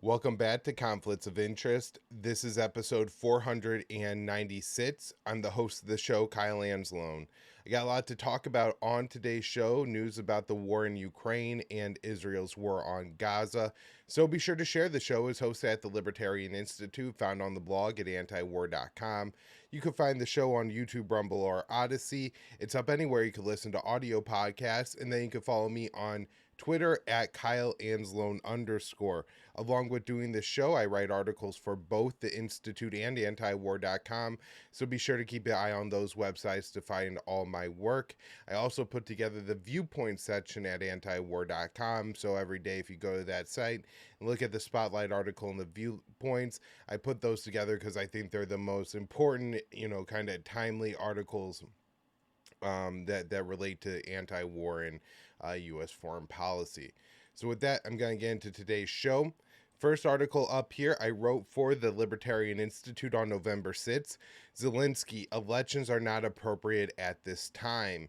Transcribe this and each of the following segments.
Welcome back to Conflicts of Interest. This is episode 496. I'm the host of the show, Kyle Anzalone. I got a lot to talk about on today's show, news about the war in Ukraine and Israel's war on Gaza. So be sure to share the show. Is hosted at the Libertarian Institute, found on the blog at antiwar.com. You can find the show on YouTube, Rumble, or Odysee. It's up anywhere you can listen to audio podcasts, and then you can follow me on Twitter at Kyle Anzalone _. Along with doing this show, I write articles for both the Institute and antiwar.com, so be sure to keep an eye on those websites to find all my work. I also put together the viewpoint section at antiwar.com, so every day if you go to that site and look at the spotlight article and the viewpoints, I put those together because I think they're the most important, kind of timely articles that relate to anti-war and U.S. foreign policy. So with that, I'm going to get into today's show. First article up here, I wrote for the Libertarian Institute on November 6th. Zalinsky, elections are not appropriate at this time.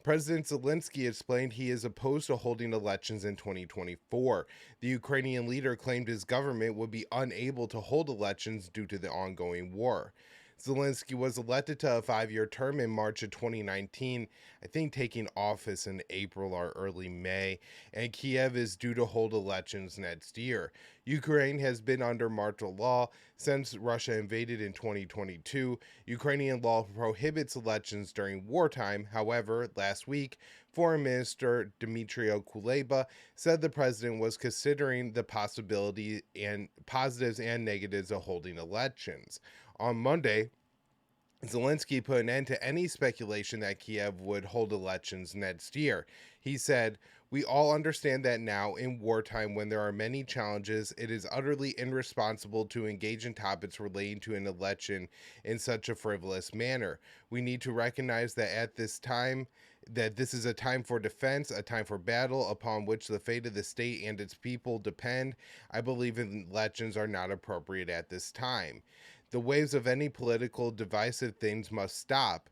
President Zalinsky explained he is opposed to holding elections in 2024. The Ukrainian leader claimed his government would be unable to hold elections due to the ongoing war. Zalinsky was elected to a 5-year term in March of 2019, I think taking office in April or early May, and Kiev is due to hold elections next year. Ukraine has been under martial law since Russia invaded in 2022. Ukrainian law prohibits elections during wartime. However, last week, Foreign Minister Dmytro Kuleba said the president was considering the possibility and positives and negatives of holding elections. On Monday, Zalinsky put an end to any speculation that Kiev would hold elections next year. He said, "We all understand that now, in wartime, when there are many challenges, it is utterly irresponsible to engage in topics relating to an election in such a frivolous manner. We need to recognize that at this time, that this is a time for defense, a time for battle, upon which the fate of the state and its people depend. I believe elections are not appropriate at this time. The waves of any political divisive things must stop.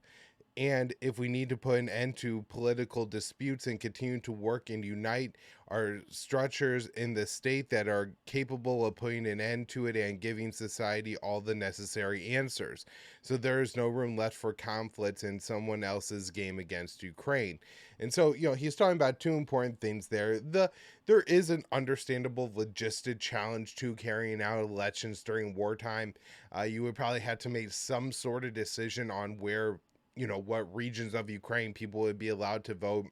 And if we need to put an end to political disputes and continue to work and unite our structures in the state that are capable of putting an end to it and giving society all the necessary answers. So there is no room left for conflicts in someone else's game against Ukraine." And so, he's talking about two important things there. There is an understandable logistic challenge to carrying out elections during wartime. You would probably have to make some sort of decision on where what regions of Ukraine people would be allowed to vote,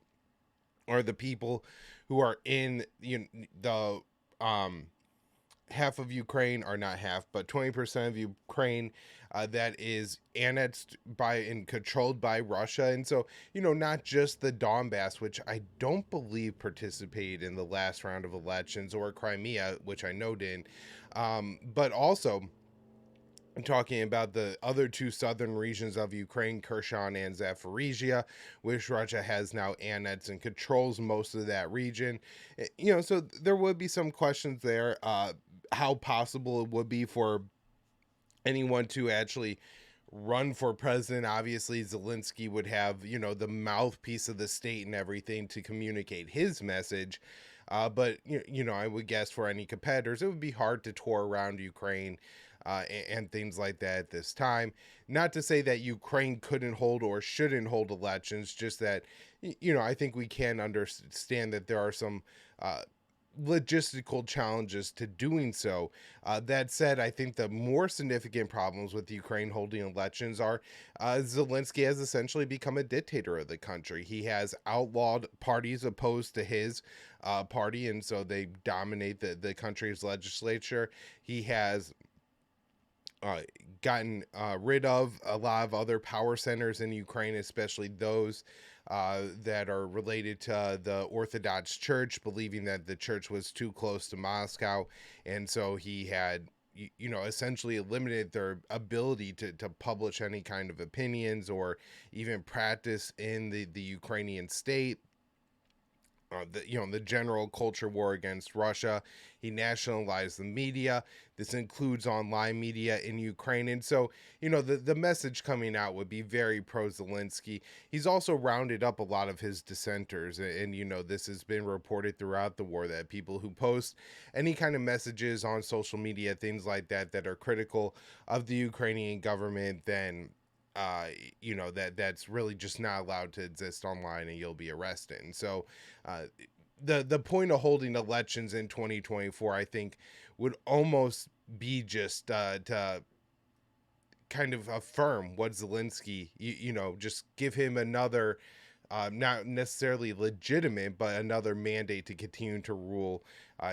or the people who are in the half of Ukraine, or not half, but 20% of Ukraine that is annexed by and controlled by Russia. And so, not just the Donbass, which I don't believe participated in the last round of elections, or Crimea, which I know didn't, but also I'm talking about the other two southern regions of Ukraine, Kherson and Zaporizhia, which Russia has now annexed and controls most of that region. So there would be some questions there, how possible it would be for anyone to actually run for president. Obviously, Zalinsky would have, the mouthpiece of the state and everything to communicate his message. But I would guess for any competitors, it would be hard to tour around Ukraine and things like that at this time. Not to say that Ukraine couldn't hold or shouldn't hold elections, just that, I think we can understand that there are some logistical challenges to doing so. That said, I think the more significant problems with Ukraine holding elections are Zelensky has essentially become a dictator of the country. He has outlawed parties opposed to his party, and so they dominate the country's legislature. He has gotten rid of a lot of other power centers in Ukraine, especially those that are related to the Orthodox Church, believing that the church was too close to Moscow. And so he had, essentially eliminated their ability to publish any kind of opinions or even practice in the Ukrainian state. the general culture war against Russia. He nationalized the media. This includes online media in Ukraine. And so, the message coming out would be very pro Zalinsky. He's also rounded up a lot of his dissenters. And, this has been reported throughout the war that people who post any kind of messages on social media, things like that, that are critical of the Ukrainian government, then that's really just not allowed to exist online, and you'll be arrested. And so the point of holding elections in 2024, I think, would almost be just to kind of affirm what Zalinsky, just give him another, not necessarily legitimate, but another mandate to continue to rule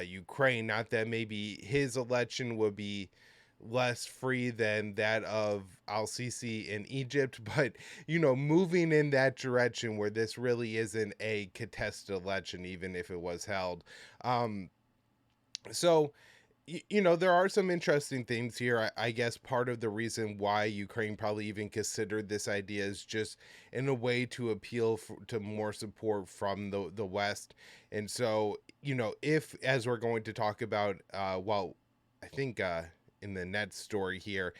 Ukraine. Not that maybe his election would be less free than that of Al-Sisi in Egypt, but moving in that direction where this really isn't a contested election, even if it was held. So there are some interesting things here. I guess part of the reason why Ukraine probably even considered this idea is just in a way to appeal to more support from the West. And so, if, as we're going to talk about, I think in the net story here,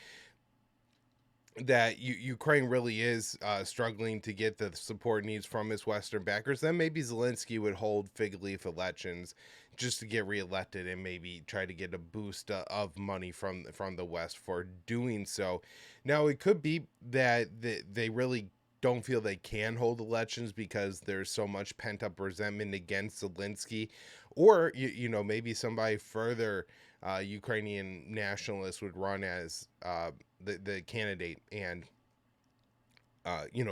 that Ukraine really is struggling to get the support needs from its Western backers, then maybe Zelensky would hold fig leaf elections just to get reelected and maybe try to get a boost of money from the West for doing so. Now, it could be that they really don't feel they can hold elections because there's so much pent-up resentment against Zelensky, or maybe somebody further Ukrainian nationalists would run as the candidate and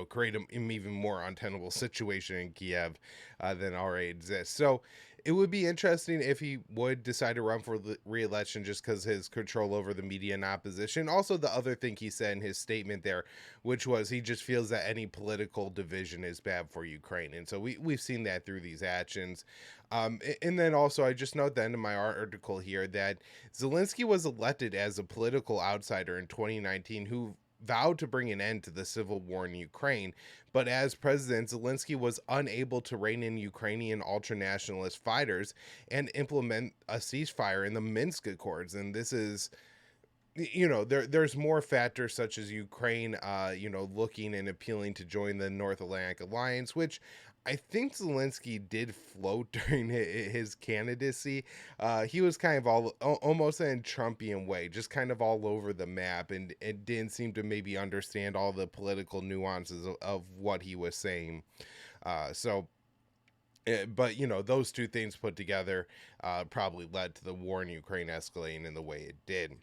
create an even more untenable situation in Kiev than already exists. So it would be interesting if he would decide to run for re-election just because his control over the media and opposition. Also, the other thing he said in his statement there, which was he just feels that any political division is bad for Ukraine. And so we've seen that through these actions. And then also, I just note at the end of my article here that Zelensky was elected as a political outsider in 2019 who vowed to bring an end to the civil war in Ukraine, but as president, Zalinsky was unable to rein in Ukrainian ultranationalist fighters and implement a ceasefire in the Minsk Accords. And this is, there's more factors such as Ukraine, looking and appealing to join the North Atlantic Alliance, which I think Zalinsky did float during his candidacy. He was kind of almost in a Trumpian way, just kind of all over the map, and it didn't seem to maybe understand all the political nuances of what he was saying. But those two things put together probably led to the war in Ukraine escalating in the way it did.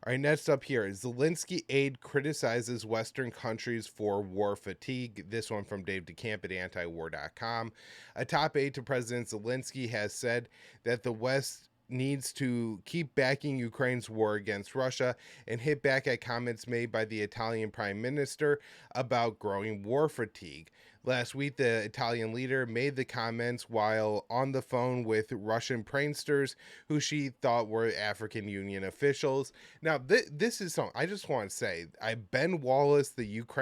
All right, next up here, Zalinsky aide criticizes Western countries for war fatigue. This one from Dave DeCamp at antiwar.com. A top aide to President Zalinsky has said that the West needs to keep backing Ukraine's war against Russia and hit back at comments made by the Italian Prime Minister about growing war fatigue. Last week, the Italian leader made the comments while on the phone with Russian pranksters who she thought were African Union officials. Now, this is something I just want to say. Ben Wallace, the UK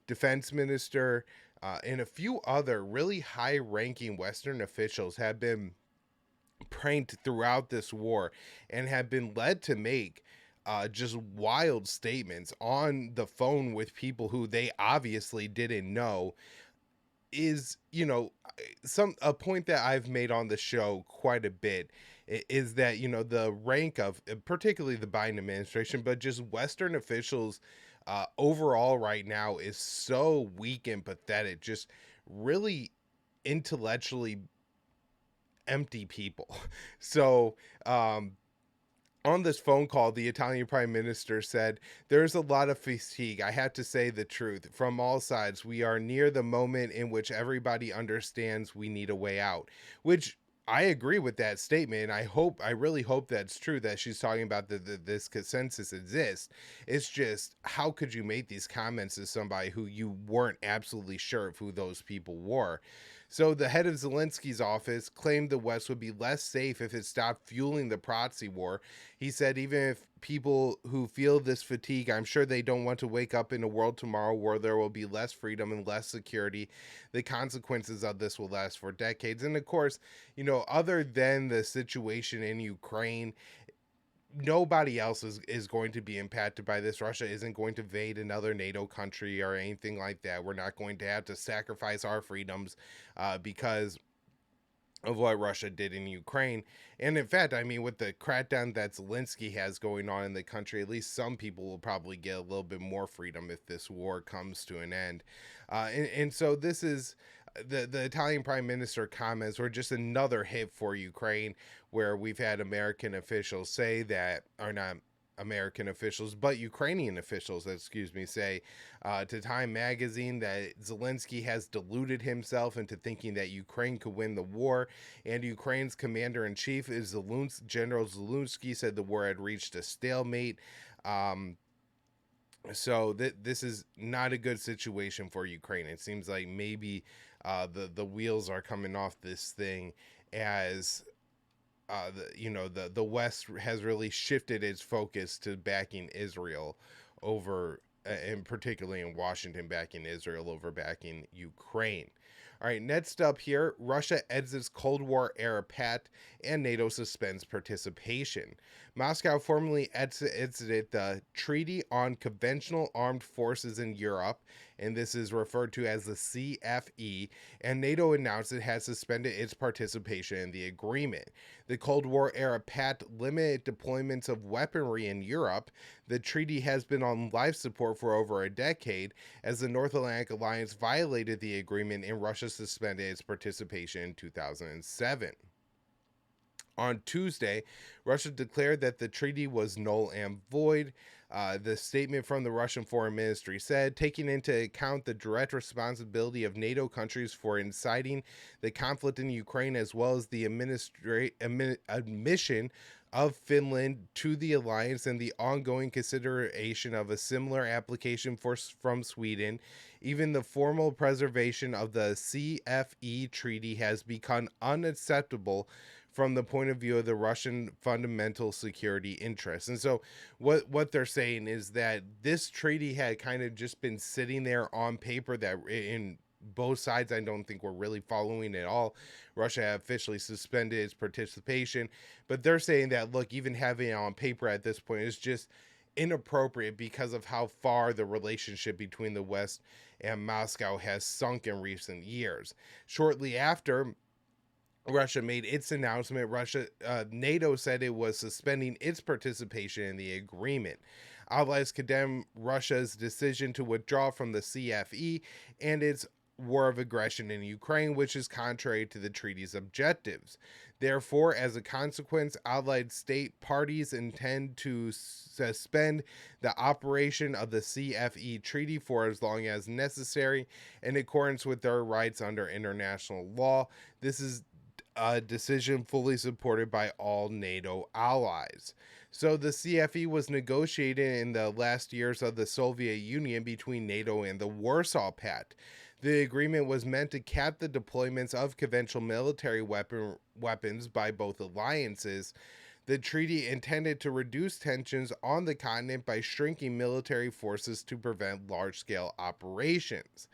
defense minister, and a few other really high-ranking Western officials have been pranked throughout this war and have been led to make just wild statements on the phone with people who they obviously didn't know. Is a point that I've made on the show quite a bit is that the rank of particularly the Biden administration, but just Western officials overall right now is so weak and pathetic, just really intellectually empty people. So on this phone call, the Italian Prime Minister said, "There's a lot of fatigue. I have to say the truth. From all sides, we are near the moment in which everybody understands we need a way out," which I agree with that statement. I really hope that's true, that she's talking about this consensus exists. It's just, how could you make these comments to somebody who you weren't absolutely sure of who those people were? So the head of Zalinsky's office claimed the West would be less safe if it stopped fueling the proxy war. He said, even if people who feel this fatigue, I'm sure they don't want to wake up in a world tomorrow where there will be less freedom and less security. The consequences of this will last for decades. And of course, other than the situation in Ukraine, nobody else is going to be impacted by this. Russia isn't going to invade another NATO country or anything like that. We're not going to have to sacrifice our freedoms because of what Russia did in Ukraine. And in fact, I mean, with the crackdown that Zalinsky has going on in the country, at least some people will probably get a little bit more freedom if this war comes to an end. And so this is the Italian prime minister comments were just another hit for Ukraine, where we've had American officials say that, or not American officials, but Ukrainian officials, excuse me, say to Time magazine that Zelensky has deluded himself into thinking that Ukraine could win the war. And Ukraine's commander-in-chief is General Zalinsky said the war had reached a stalemate. So this is not a good situation for Ukraine. It seems like maybe the wheels are coming off this thing as the West has really shifted its focus to backing Israel over, and particularly in Washington, backing Israel over backing Ukraine. All right, next up here, Russia exits Cold War era pact and NATO suspends participation. Moscow formally exited the Treaty on Conventional Armed Forces in Europe, and this is referred to as the CFE, and NATO announced it has suspended its participation in the agreement. The Cold War era pact limited deployments of weaponry in Europe. The treaty has been on life support for over a decade, as the North Atlantic Alliance violated the agreement and Russia suspended its participation in 2007. On Tuesday, Russia declared that the treaty was null and void. The statement from the Russian Foreign Ministry said, taking into account the direct responsibility of NATO countries for inciting the conflict in Ukraine, as well as the admission of Finland to the alliance and the ongoing consideration of a similar application from Sweden, even the formal preservation of the CFE treaty has become unacceptable from the point of view of the Russian fundamental security interests. And so what they're saying is that this treaty had kind of just been sitting there on paper, that in both sides I don't think were really following at all. Russia officially suspended its participation, but they're saying that, look, even having it on paper at this point is just inappropriate because of how far the relationship between the West and Moscow has sunk in recent years. Shortly after Russia made its announcement, NATO said it was suspending its participation in the agreement. Allies condemned Russia's decision to withdraw from the CFE and its war of aggression in Ukraine, which is contrary to the treaty's objectives. Therefore, as a consequence, Allied state parties intend to suspend the operation of the CFE treaty for as long as necessary in accordance with their rights under international law. This is a decision fully supported by all NATO allies. So the CFE was negotiated in the last years of the Soviet Union between NATO and the Warsaw Pact. The agreement was meant to cap the deployments of conventional military weapons by both alliances. The treaty intended to reduce tensions on the continent by shrinking military forces to prevent large-scale operations.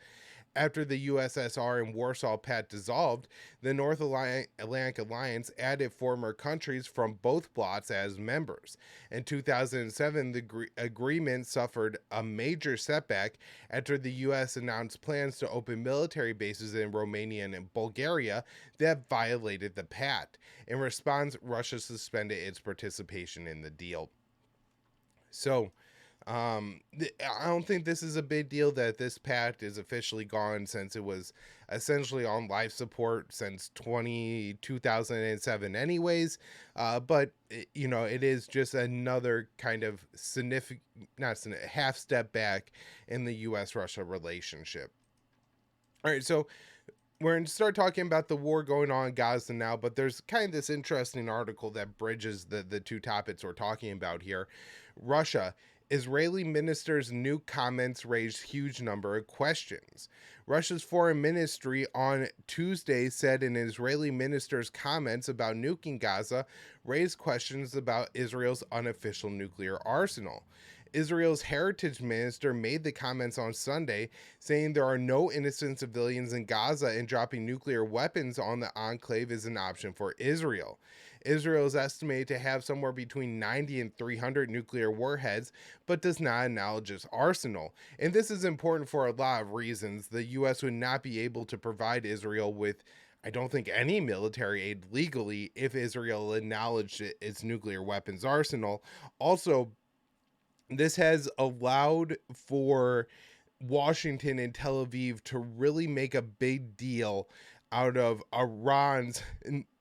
After the USSR and Warsaw Pact dissolved, the North Atlantic Alliance added former countries from both blocs as members. In 2007, the agreement suffered a major setback after the U.S. announced plans to open military bases in Romania and Bulgaria that violated the pact. In response, Russia suspended its participation in the deal. So, I don't think this is a big deal that this pact is officially gone, since it was essentially on life support since 2007 anyways. But it is just another kind of significant, half step back in the U.S.-Russia relationship. All right, so we're going to start talking about the war going on in Gaza now, but there's kind of this interesting article that bridges the two topics we're talking about here. Russia. Israeli minister's new comments raised huge number of questions. Russia's foreign ministry on Tuesday said an Israeli minister's comments about nuking Gaza raised questions about Israel's unofficial nuclear arsenal. Israel's heritage minister made the comments on Sunday, saying there are no innocent civilians in Gaza and dropping nuclear weapons on the enclave is an option for Israel. Israel is estimated to have somewhere between 90 and 300 nuclear warheads, but does not acknowledge its arsenal. And this is important for a lot of reasons. The U.S. would not be able to provide Israel with, I don't think, any military aid legally if Israel acknowledged its nuclear weapons arsenal. Also, this has allowed for Washington and Tel Aviv to really make a big deal out of Iran's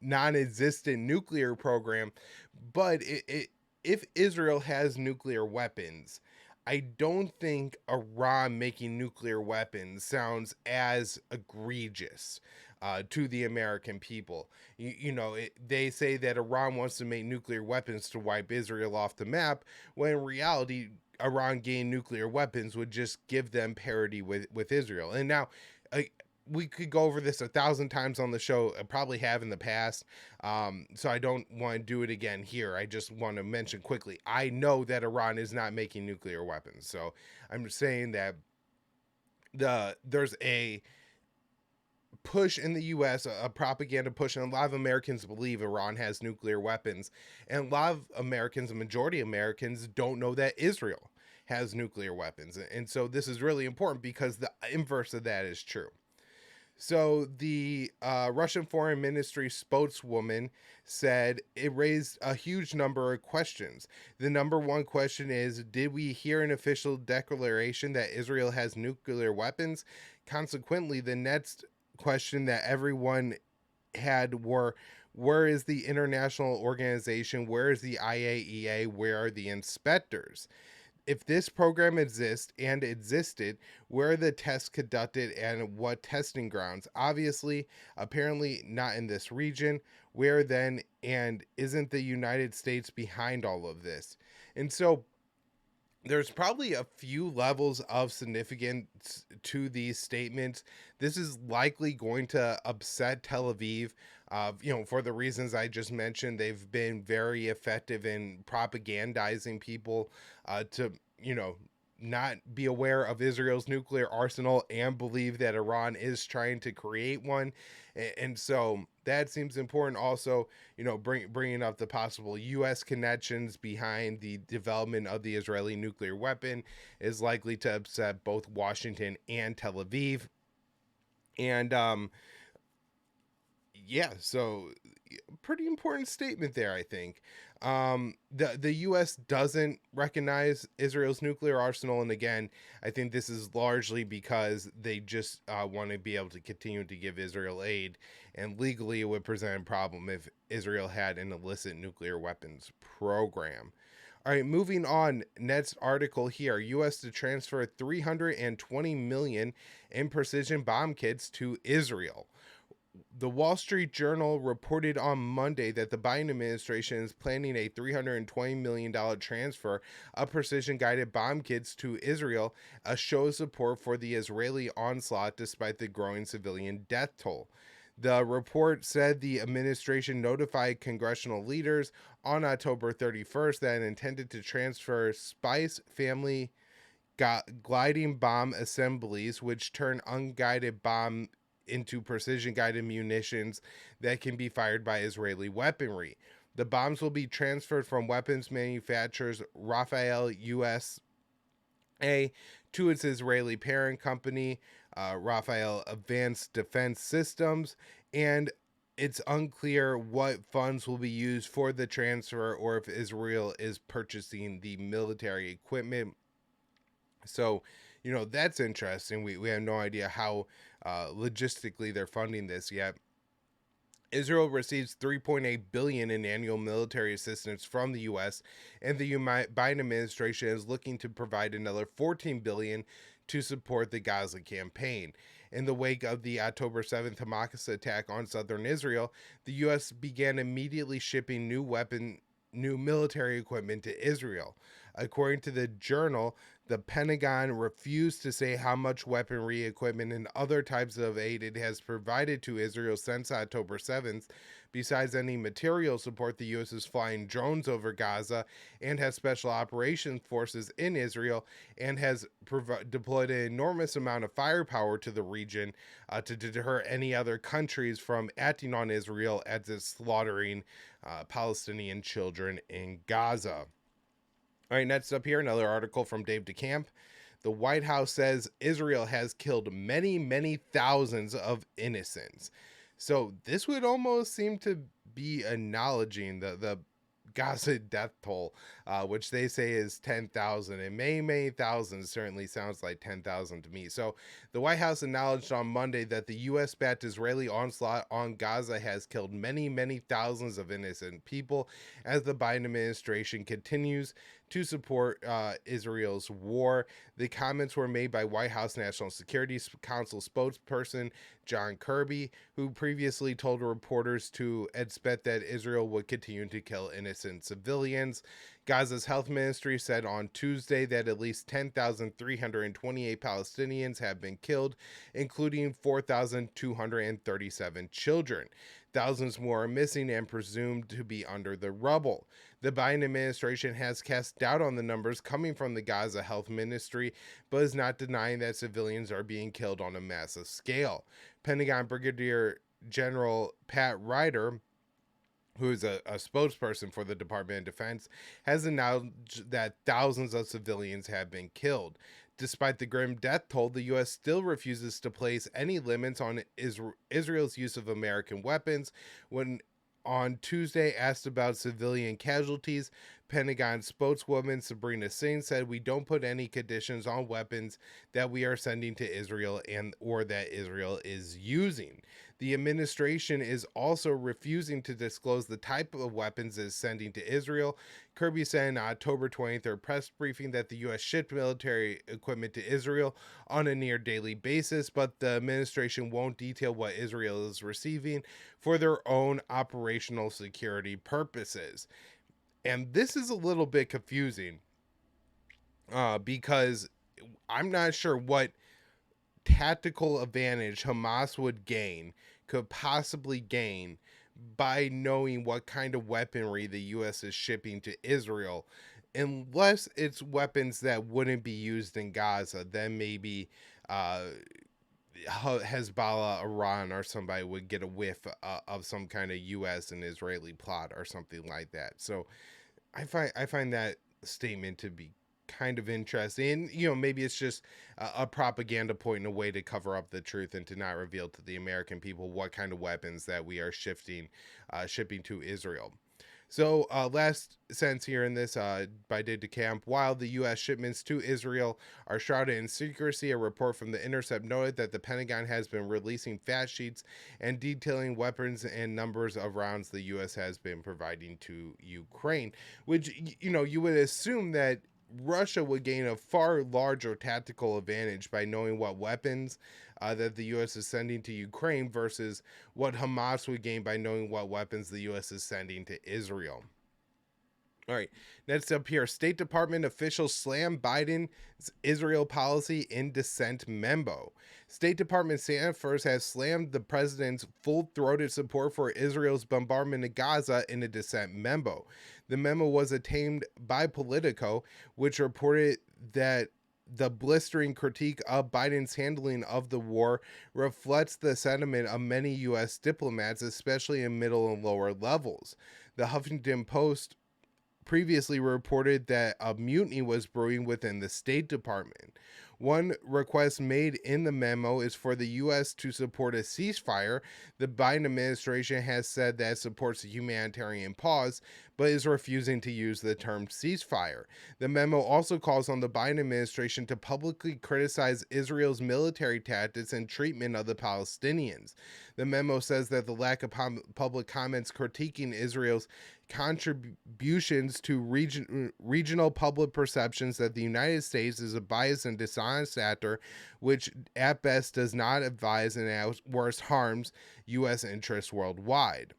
non-existent nuclear program. But if Israel has nuclear weapons, I don't think Iran making nuclear weapons sounds as egregious to the American people. They say that Iran wants to make nuclear weapons to wipe Israel off the map, when in reality, Iran gained nuclear weapons would just give them parity with Israel. And now, we could go over this 1,000 times on the show. I probably have in the past. So I don't want to do it again here. I just want to mention quickly, I know that Iran is not making nuclear weapons. So I'm just saying that there's a push in the US, a propaganda push, and a lot of Americans believe Iran has nuclear weapons, and a lot of Americans, a majority of Americans, don't know that Israel has nuclear weapons. And so this is really important because the inverse of that is true. So the Russian Foreign Ministry spokeswoman said it raised a huge number of questions. The number one question is, did we hear an official declaration that Israel has nuclear weapons? Consequently, the next question that everyone had were, where is the international organization? Where is the IAEA? Where are the inspectors? If this program exists and existed, where are the tests conducted and what testing grounds? Obviously, apparently not in this region. Where then, and isn't the United States behind all of this? And so there's probably a few levels of significance to these statements. This is likely going to upset Tel Aviv. For the reasons I just mentioned. They've been very effective in propagandizing people to, not be aware of Israel's nuclear arsenal and believe that Iran is trying to create one. And so that seems important. Also, bringing up the possible U.S. connections behind the development of the Israeli nuclear weapon is likely to upset both Washington and Tel Aviv. And, so pretty important statement there, I think. The U.S. doesn't recognize Israel's nuclear arsenal, and again, I think this is largely because they just want to be able to continue to give Israel aid, and legally it would present a problem if Israel had an illicit nuclear weapons program. All right, moving on. Next article here: U.S. to transfer $320 million in precision bomb kits to Israel. The Wall Street Journal reported on Monday that the Biden administration is planning a $320 million transfer of precision-guided bomb kits to Israel, a show of support for the Israeli onslaught despite the growing civilian death toll. The report said the administration notified congressional leaders on October 31st that it intended to transfer Spice family gliding bomb assemblies, which turn unguided bomb into precision-guided munitions that can be fired by Israeli weaponry. The bombs will be transferred from weapons manufacturers Rafael USA to its Israeli parent company, Rafael Advanced Defense Systems, and it's unclear what funds will be used for the transfer or if Israel is purchasing the military equipment. So, that's interesting. We have no idea how logistically they're funding this yet. Israel receives $3.8 billion in annual military assistance from the U.S., and the Biden administration is looking to provide another $14 billion to support the Gaza campaign. In the wake of the October 7th Hamas attack on southern Israel, the U.S. began immediately shipping new military equipment to Israel. According to the Journal, The Pentagon refused to say how much weaponry, equipment, and other types of aid it has provided to Israel since October 7th. Besides any material support, the U.S. is flying drones over Gaza and has special operations forces in Israel and has deployed an enormous amount of firepower to the region to deter any other countries from acting on Israel as it's slaughtering Palestinian children in Gaza. All right, next up here, another article from Dave DeCamp. The White House says Israel has killed many, many thousands of innocents. So this would almost seem to be acknowledging the Gaza death toll, which they say is 10,000. And many thousands certainly sounds like 10,000 to me. So the White House acknowledged on Monday that the U.S.-backed Israeli onslaught on Gaza has killed many thousands of innocent people as the Biden administration continues to support Israel's war. The comments were made by White House National Security Council spokesperson John Kirby, who previously told reporters to expect that Israel would continue to kill innocent civilians. Gaza's health ministry said on Tuesday that at least 10,328 Palestinians have been killed, including 4,237 children. Thousands more are missing and presumed to be under the rubble. The Biden administration has cast doubt on the numbers coming from the Gaza Health Ministry, but is not denying that civilians are being killed on a massive scale. Pentagon Brigadier General Pat Ryder, who is a spokesperson for the Department of Defense, has announced that thousands of civilians have been killed. Despite the grim death toll, the U.S. still refuses to place any limits on Israel's use of American weapons. When on Tuesday asked about civilian casualties, Pentagon spokeswoman Sabrina Singh said, "We don't put any conditions on weapons that we are sending to Israel or that Israel is using." The administration is also refusing to disclose the type of weapons it is sending to Israel. Kirby said in October 23rd press briefing that the U.S. shipped military equipment to Israel on a near daily basis, but the administration won't detail what Israel is receiving for their own operational security purposes. And this is a little bit confusing because I'm not sure what tactical advantage Hamas could possibly gain by knowing what kind of weaponry the U.S. is shipping to Israel, unless it's weapons that wouldn't be used in Gaza. Then maybe Hezbollah, Iran, or somebody would get a whiff of some kind of U.S. and Israeli plot or something like that. So I find that statement to be kind of interesting. And, maybe it's just a propaganda point and a way to cover up the truth and to not reveal to the American people what kind of weapons that we are shipping to Israel. So last sentence here in this by Dave DeCamp. While the U.S. shipments to Israel are shrouded in secrecy, a report from The Intercept noted that the Pentagon has been releasing fact sheets and detailing weapons and numbers of rounds the U.S. has been providing to Ukraine, which, you would assume that Russia would gain a far larger tactical advantage by knowing what weapons that the U.S. is sending to Ukraine versus what Hamas would gain by knowing what weapons the U.S. is sending to Israel. All right, next up here, State Department officials slam Biden's Israel policy in dissent memo. State Department staffers have slammed the president's full-throated support for Israel's bombardment of Gaza in a dissent memo. The memo was obtained by Politico, which reported that the blistering critique of Biden's handling of the war reflects the sentiment of many U.S. diplomats, especially in middle and lower levels. The Huffington Post previously reported that a mutiny was brewing within the State Department. One request made in the memo is for the U.S. to support a ceasefire. The Biden administration has said that it supports a humanitarian pause, but is refusing to use the term ceasefire. The memo also calls on the Biden administration to publicly criticize Israel's military tactics and treatment of the Palestinians. The memo says that the lack of public comments critiquing Israel's contributions to regional public perceptions that the United States is a biased and dishonest actor, which at best does not advise and at worst harms U.S. interests worldwide.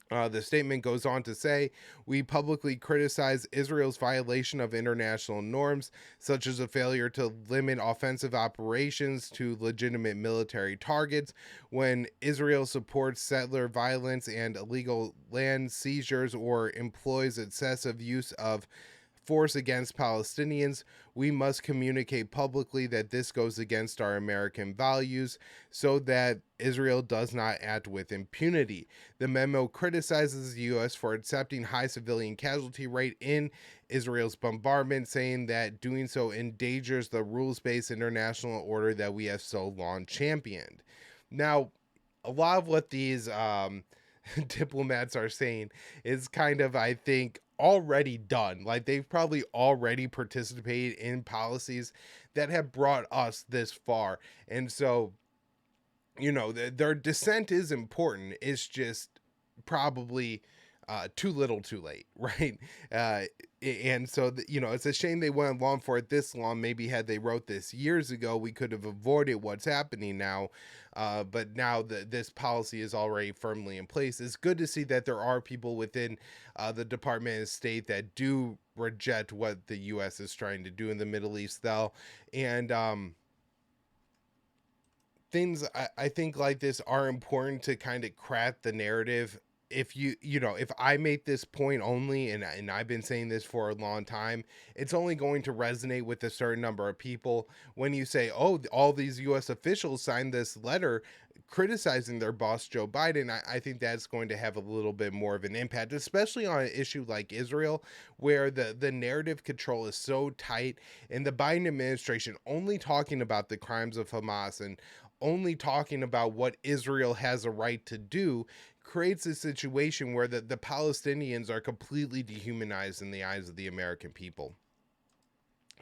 The statement goes on to say, we publicly criticize Israel's violation of international norms, such as a failure to limit offensive operations to legitimate military targets, when Israel supports settler violence and illegal land seizures or employs excessive use of force against Palestinians. We must communicate publicly that this goes against our American values so that Israel does not act with impunity. The memo criticizes the U.S. for accepting high civilian casualty rate in Israel's bombardment, saying that doing so endangers the rules-based international order that we have so long championed. Now, a lot of what these diplomats are saying is kind of, I think, already done. Like, they've probably already participated in policies that have brought us this far. And so, their dissent is important. It's just probably too little too late, right? uh and so it's a shame they went along for it this long. Maybe had they wrote this years ago, we could have avoided what's happening now. But now that this policy is already firmly in place, it's good to see that there are people within the Department of State that do reject what the U.S. is trying to do in the Middle East, though. And things I think like this are important to kind of craft the narrative. If if I make this point only, and I've been saying this for a long time, it's only going to resonate with a certain number of people. When you say, oh, all these US officials signed this letter criticizing their boss Joe Biden, I think that's going to have a little bit more of an impact, especially on an issue like Israel, where the narrative control is so tight, and the Biden administration only talking about the crimes of Hamas and only talking about what Israel has a right to do creates a situation where the Palestinians are completely dehumanized in the eyes of the American people.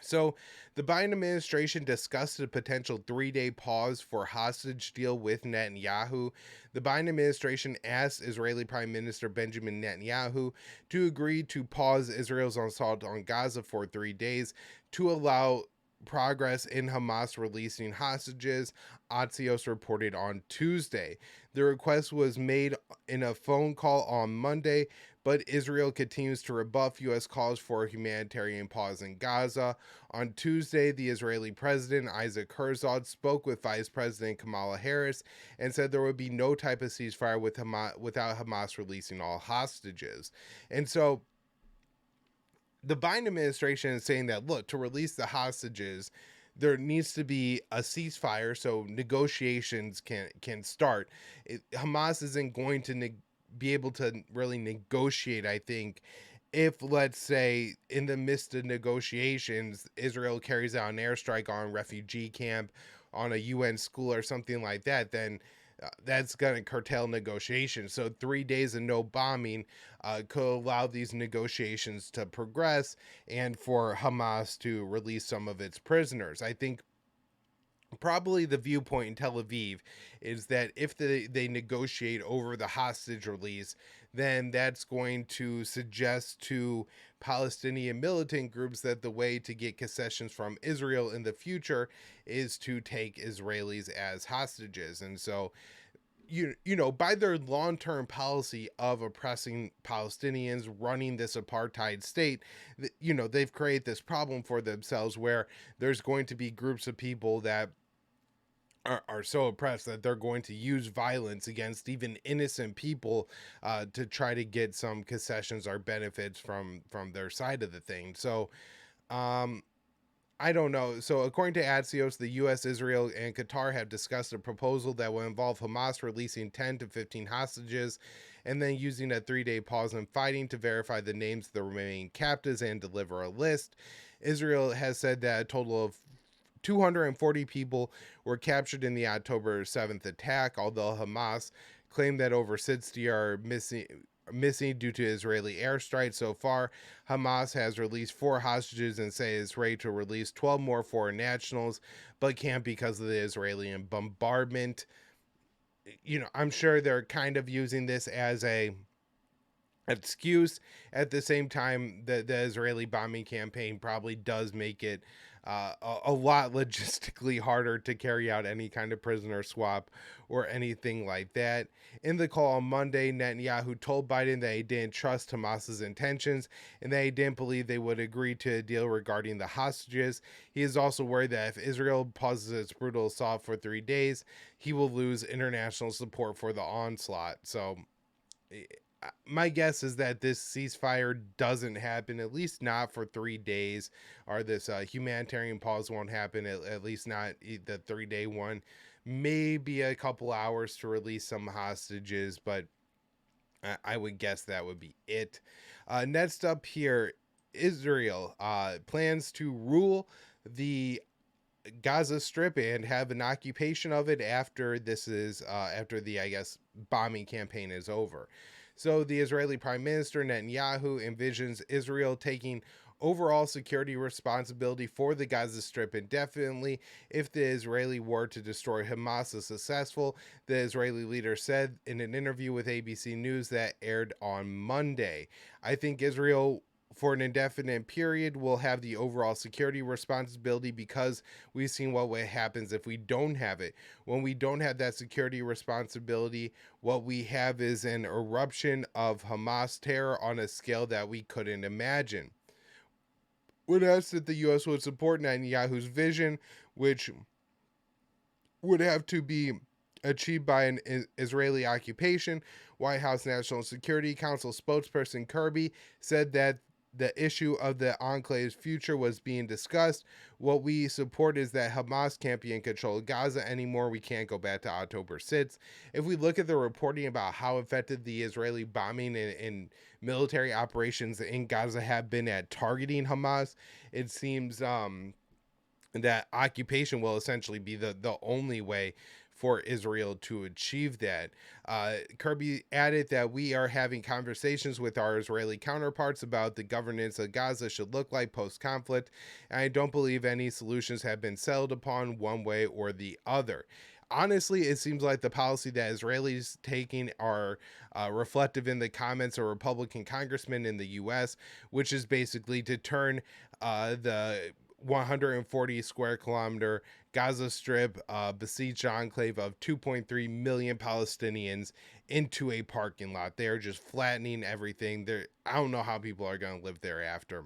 So, the Biden administration discussed a potential 3-day pause for hostage deal with Netanyahu. The Biden administration asked Israeli Prime Minister Benjamin Netanyahu to agree to pause Israel's assault on Gaza for 3 days to allow progress in Hamas releasing hostages, Axios reported on Tuesday. The request was made in a phone call on Monday, but Israel continues to rebuff U.S. calls for a humanitarian pause in Gaza. On Tuesday, the Israeli president, Isaac Herzog, spoke with Vice President Kamala Harris and said there would be no type of ceasefire with without Hamas releasing all hostages. And so the Biden administration is saying that, look, to release the hostages, there needs to be a ceasefire so negotiations can start. Hamas isn't going to be able to really negotiate, I think, if, let's say, in the midst of negotiations, Israel carries out an airstrike on a refugee camp, on a UN school or something like that, then that's going to curtail negotiations. So 3 days of no bombing could allow these negotiations to progress and for Hamas to release some of its prisoners. I think probably the viewpoint in Tel Aviv is that if they negotiate over the hostage release, then that's going to suggest to Palestinian militant groups that the way to get concessions from Israel in the future is to take Israelis as hostages. And so, by their long-term policy of oppressing Palestinians, running this apartheid state, they've created this problem for themselves where there's going to be groups of people that are so oppressed that they're going to use violence against even innocent people to try to get some concessions or benefits from their side of the thing. So I don't know. So according to Axios, the U.S., Israel, and Qatar have discussed a proposal that will involve Hamas releasing 10 to 15 hostages and then using a 3-day pause in fighting to verify the names of the remaining captives and deliver a list. Israel has said that a total of 240 people were captured in the October 7th attack, although Hamas claimed that over 60 are missing due to Israeli airstrikes. So far, Hamas has released 4 hostages and say it's ready to release 12 more foreign nationals, but can't because of the Israeli bombardment. I'm sure they're kind of using this as a excuse. At the same time, the Israeli bombing campaign probably does make it a lot logistically harder to carry out any kind of prisoner swap or anything like that. In the call on Monday, Netanyahu told Biden that he didn't trust Hamas's intentions and that he didn't believe they would agree to a deal regarding the hostages. He is also worried that if Israel pauses its brutal assault for 3 days, he will lose international support for the onslaught. So my guess is that this ceasefire doesn't happen, at least not for 3 days, or this humanitarian pause won't happen, at least not the 3 day one. Maybe a couple hours to release some hostages, but I would guess that would be it. Next up here, Israel plans to rule the Gaza Strip and have an occupation of it after after the, I guess, bombing campaign is over. So the Israeli Prime Minister Netanyahu envisions Israel taking overall security responsibility for the Gaza Strip indefinitely if the Israeli war to destroy Hamas is successful, the Israeli leader said in an interview with ABC News that aired on Monday. I think Israel for an indefinite period will have the overall security responsibility because we've seen what happens if we don't have it. When we don't have that security responsibility, what we have is an eruption of Hamas terror on a scale that we couldn't imagine. When asked if the U.S. would support Netanyahu's vision, which would have to be achieved by an Israeli occupation, White House National Security Council spokesperson Kirby said that the issue of the enclave's future was being discussed. What we support is that Hamas can't be in control of Gaza anymore. We can't go back to October 6th. If we look at the reporting about how effective the Israeli bombing and military operations in Gaza have been at targeting Hamas, it seems that occupation will essentially be the only way for Israel to achieve that. Kirby added that we are having conversations with our Israeli counterparts about the governance of Gaza should look like post-conflict, and I don't believe any solutions have been settled upon one way or the other. Honestly, it seems like the policy that Israelis taking are reflective in the comments of Republican congressmen in the U.S., which is basically to turn the 140 square kilometer Gaza Strip besieged enclave of 2.3 million Palestinians into a parking lot. They're just flattening everything. I don't know how people are going to live there after.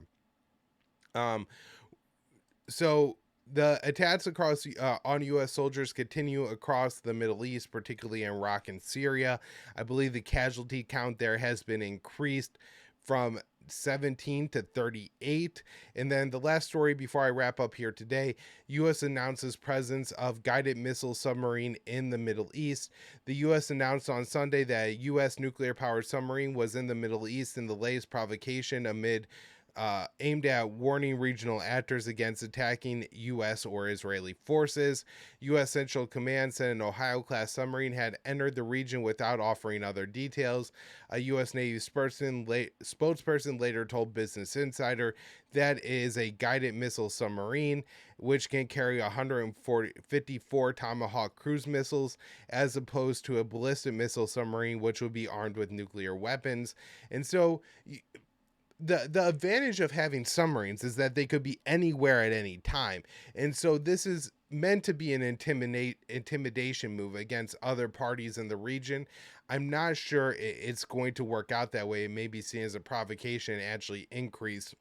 So the attacks across on U.S. soldiers continue across the Middle East, particularly in Iraq and Syria. I believe the casualty count there has been increased from 17 to 38. And then the last story before I wrap up here today, U.S. announces presence of guided missile submarine in the Middle East. The U.S. announced on Sunday that a U.S. nuclear-powered submarine was in the Middle East in the latest provocation aimed at warning regional actors against attacking U.S. or Israeli forces. U.S. Central Command said an Ohio-class submarine had entered the region without offering other details. A U.S. Navy spokesperson later told Business Insider that it is a guided missile submarine, which can carry 154 Tomahawk cruise missiles, as opposed to a ballistic missile submarine, which would be armed with nuclear weapons. And so the advantage of having submarines is that they could be anywhere at any time. And so this is meant to be an intimidation move against other parties in the region. I'm not sure it's going to work out that way. It may be seen as a provocation and actually increase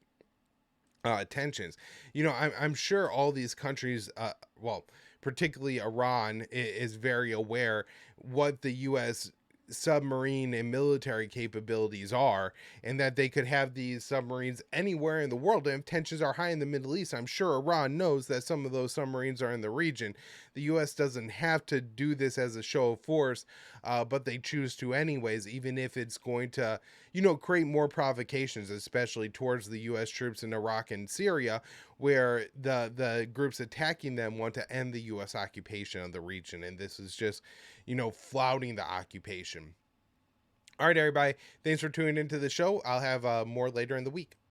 tensions. I'm sure all these countries, particularly Iran, is very aware what the U.S. submarine and military capabilities are, and that they could have these submarines anywhere in the world. And if tensions are high in the Middle East, I'm sure Iran knows that some of those submarines are in the region. The U.S. doesn't have to do this as a show of force, but they choose to anyways, even if it's going to, create more provocations, especially towards the U.S. troops in Iraq and Syria, where the groups attacking them want to end the U.S. occupation of the region. And this is just, flouting the occupation. All right, everybody. Thanks for tuning into the show. I'll have more later in the week.